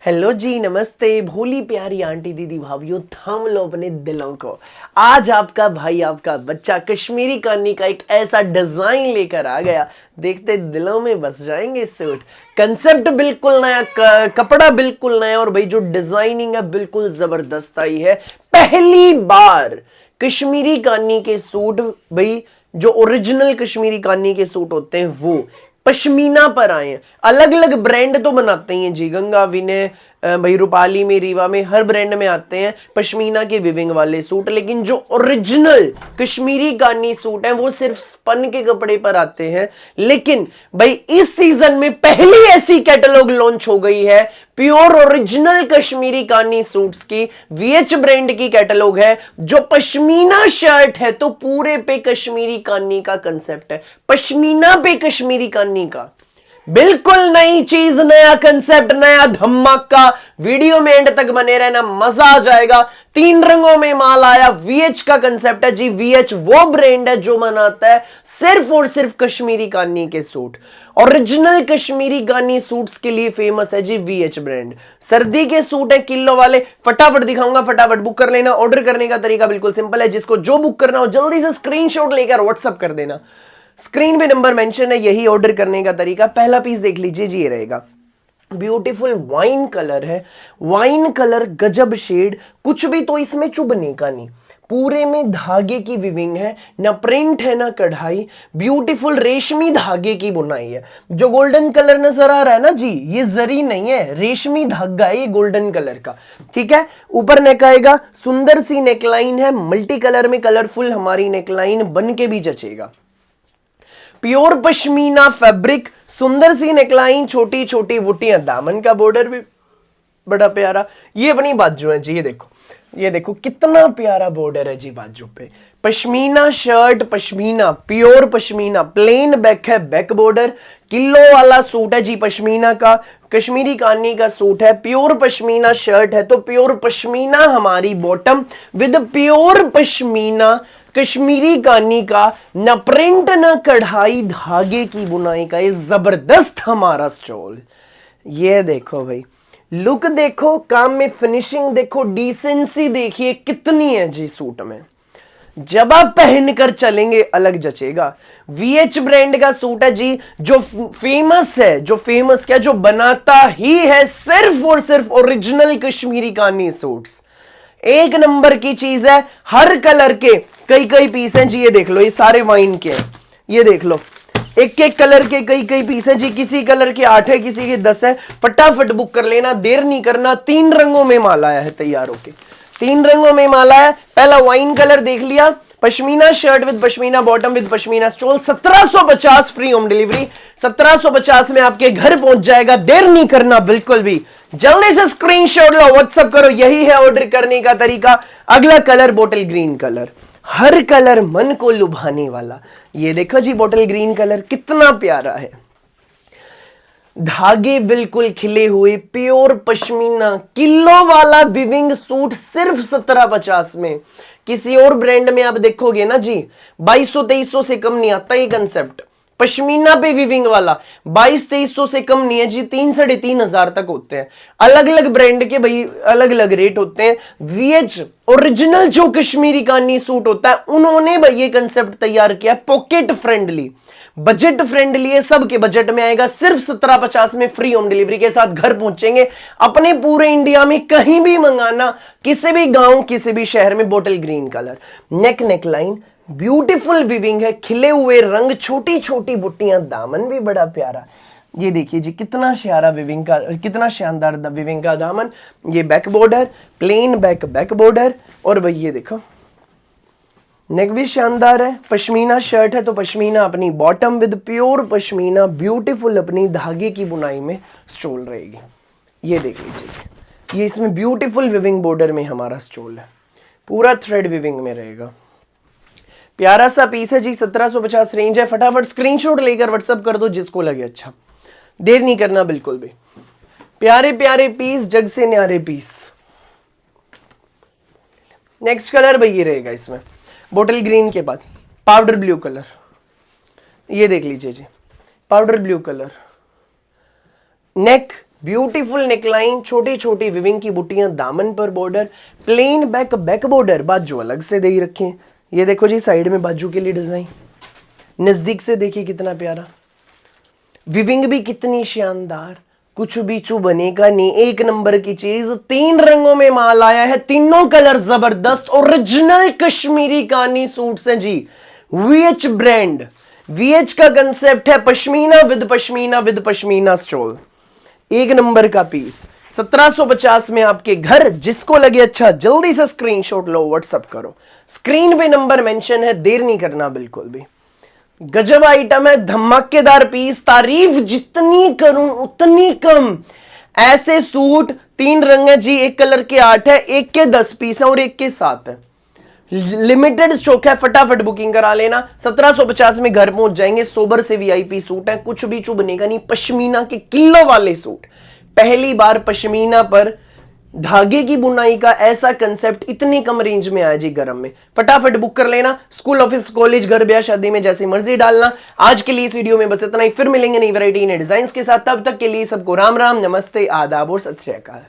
Hello जी, नमस्ते भोली प्यारी आंटी दीदी भाभीियों, थाम लो अपने दिलों को। आज आपका भाई आपका बच्चा कश्मीरी कानी का एक ऐसा डिजाइन लेकर आ गया, देखते दिलों में बस जाएंगे। सूट कंसेप्ट बिल्कुल नया, कपड़ा बिल्कुल नया, और भाई जो डिजाइनिंग है बिल्कुल जबरदस्त आई है। पहली बार कश्मीरी कानी के सूट, भाई जो ओरिजिनल कश्मीरी कानी के सूट होते हैं वो पश्मीना पर आए हैं। अलग अलग ब्रांड तो बनाते हैं जी, गंगा विनय, भाई रूपाली में, रीवा में, हर ब्रांड में आते हैं पश्मीना के विविंग वाले सूट, लेकिन जो ओरिजिनल कश्मीरी कानी सूट है वो सिर्फ स्पन के कपड़े पर आते हैं। लेकिन भाई इस सीजन में पहली ऐसी कैटलॉग लॉन्च हो गई है, प्योर ओरिजिनल कश्मीरी कानी सूट्स की, वीएच ब्रांड की कैटलॉग है। जो पश्मीना शर्ट है तो पूरे पे कश्मीरी कानी का कंसेप्ट है, पश्मीना पे कश्मीरी कानी का। बिल्कुल नई चीज, नया कंसेप्ट, नया धमाका। वीडियो में एंड तक बने रहना, मजा आ जाएगा। 3 रंगों में माल आया, वीएच का कंसेप्ट है जी। वीएच वो ब्रांड है जो बनाता है सिर्फ और सिर्फ कश्मीरी कानी के सूट। ओरिजिनल कश्मीरी कानी सूट्स के लिए फेमस है जी वीएच ब्रांड। सर्दी के सूट है किलो वाले, फटाफट दिखाऊंगा, फटाफट बुक कर लेना। ऑर्डर करने का तरीका बिल्कुल सिंपल है, जिसको जो बुक करना हो जल्दी से स्क्रीनशॉट लेकर व्हाट्सएप कर देना। स्क्रीन पे नंबर मेंशन है, यही ऑर्डर करने का तरीका। पहला पीस देख लीजिए जी, ये रहेगा। ब्यूटीफुल वाइन कलर है, वाइन कलर गजब शेड, कुछ भी तो इसमें चुभने का नहीं। पूरे में धागे की विविंग है, ना प्रिंट है ना कढ़ाई, ब्यूटीफुल रेशमी धागे की बुनाई है। जो गोल्डन कलर नजर आ रहा है ना जी, ये जरी नहीं है, रेशमी धागा है ये गोल्डन कलर का, ठीक है। ऊपर नेक आएगा, सुंदर सी नेकलाइन है, मल्टी कलर में कलरफुल हमारी नेकलाइन बन के भी जचेगा। प्योर पश्मीना फैब्रिक, सुंदर सी नेकलाइन, छोटी छोटी बूटियां, दामन का बॉर्डर भी बड़ा प्यारा। ये अपनी बाजू है जी, ये देखो, ये देखो कितना प्यारा बॉर्डर है जी बाजू पे। Pashmina shirt, pashmina, pure pashmina, plane back है, बैक बॉर्डर। किलो वाला सूट है जी पश्मीना का, कश्मीरी कानी का सूट है। प्योर पश्मीना शर्ट है तो प्योर पश्मीना हमारी bottom, with pure pashmina Kashmiri कानी का, न प्रिंट न कढ़ाई, धागे की बुनाई का ये जबरदस्त हमारा स्टॉल। ये देखो भाई, लुक देखो, काम में फिनिशिंग देखो, डिसेंसी देखिए कितनी है जी सूट में। जब आप पहनकर चलेंगे अलग जचेगा। वीएच ब्रांड का सूट है जी, जो फेमस है, जो फेमस क्या, जो बनाता ही है सिर्फ और सिर्फ ओरिजिनल कश्मीरी कानी सूट्स। एक नंबर की चीज है, हर कलर के कई कई पीस हैं जी। ये देख लो, ये सारे वाइन के हैं, ये देख लो, एक एक कलर के कई कई पीस हैं जी। किसी कलर के 8 है, किसी के 10 है। फटाफट बुक कर लेना, देर नहीं करना। 3 रंगों में माल आया है तैयार होके, 3 रंगों में माल आया। पहला वाइन कलर देख लिया, pashmina shirt with pashmina bottom with pashmina stole, 1750 free home delivery. 1750 में आपके घर पहुंच जाएगा, देर नहीं करना बिल्कुल भी। जल्दी से स्क्रीनशॉट लो, व्हाट्सएप करो, यही है ऑर्डर करने का तरीका। अगला कलर बोतल ग्रीन कलर, हर कलर मन को लुभाने वाला। ये देखो जी, बोतल ग्रीन कलर कितना प्यारा है, धागे बिल्कुल खिले हुए, प्योर पश्मीना, किलो वाला विविंग सूट सिर्फ 1750 में। किसी और ब्रांड में आप देखोगे ना जी, 2200-2300 से कम नहीं आता ये कंसेप्ट। पश्मीना पे विविंग वाला 2200-2300 से कम नहीं है जी, 3,500 तक होते हैं। अलग अलग ब्रांड के भाई अलग अलग रेट होते हैं। वीएच ओरिजिनल जो कश्मीरी कानी सूट होता है, उन्होंने भाई ये कंसेप्ट तैयार किया, पॉकेट फ्रेंडली, बजट फ्रेंडली है, सबके बजट में आएगा। सिर्फ 1750 में फ्री होम डिलीवरी के साथ घर पहुंचेंगे। अपने पूरे इंडिया में कहीं भी मंगाना, किसी भी गांव, किसी भी शहर में। बोतल ग्रीन कलर, नेक नेकलाइन, ब्यूटीफुल विविंग है, खिले हुए रंग, छोटी छोटी बुट्टियां, दामन भी बड़ा प्यारा। ये देखिए जी, कितना शानदार विविंग का, कितना शानदार विविंग का दामन। ये back border, plane back, back border, और भाई ये देखो नेक भी शानदार है। पश्मीना शर्ट है तो पश्मीना अपनी bottom with pure pashmina, beautiful अपनी धागे की बुनाई में स्टोल रहेगी। ये देख लीजिए, ये इसमें ब्यूटीफुल विविंग बॉर्डर में हमारा स्टोल है, पूरा थ्रेड विविंग में रहेगा। प्यारा सा पीस है जी, 1750 रेंज है। फटाफट स्क्रीनशॉट लेकर व्हाट्सएप कर दो जिसको लगे अच्छा, देर नहीं करना बिल्कुल भी। प्यारे प्यारे पीस, जग से न्यारे पीस। नेक्स्ट कलर भाई ये रहेगा, इसमें बोतल ग्रीन के बाद पाउडर ब्लू कलर। ये देख लीजिए जी, पाउडर ब्लू कलर, नेक ब्यूटीफुल नेकलाइन, छोटी छोटी विविंग की बुटियां दामन पर बॉर्डर, प्लेन बैक बॉर्डर, बाजू अलग से दे रखे हैं। ये देखो जी साइड में बाजू के लिए डिजाइन, नजदीक से देखिए कितना प्यारा, विविंग भी कितनी शानदार, कुछ भी चू बनेगा नहीं, एक नंबर की चीज। 3 रंगों में माल आया है, तीनों कलर जबरदस्त, ओरिजिनल कश्मीरी कानी सूट्स हैं जी। वीएच ब्रांड, वीएच का कंसेप्ट है पश्मीना विद पश्मीना स्टोल, एक नंबर का पीस। 1750 में आपके घर, जिसको लगे अच्छा जल्दी से स्क्रीनशॉट लो, व्हाट्सएप करो, स्क्रीन पे नंबर मेंशन है, देर नहीं करना बिल्कुल भी। गजब आइटम है, धमाकेदार पीस, तारीफ जितनी करूं उतनी कम। ऐसे सूट 3 रंग है जी, एक कलर के 8 है, एक के 10 पीस है और एक के 7 है। लिमिटेड स्टॉक है, फटाफट बुकिंग करा लेना। 1750 में घर पहुंच जाएंगे। सोबर से वीआईपी सूट है, कुछ भी चुभनेगा नहीं, पश्मीना के किलो वाले सूट। पहली बार पश्मीना पर धागे की बुनाई का ऐसा कंसेप्ट इतनी कम रेंज में आया जी गरम में। फटाफट बुक कर लेना। स्कूल, ऑफिस, कॉलेज, घर, ब्याह, शादी में जैसी मर्जी डालना। आज के लिए इस वीडियो में बस इतना ही, फिर मिलेंगे नई वैरायटी नई डिजाइन के साथ। तब तक के लिए सबको राम राम, नमस्ते, आदाब और सत श्री अकाल।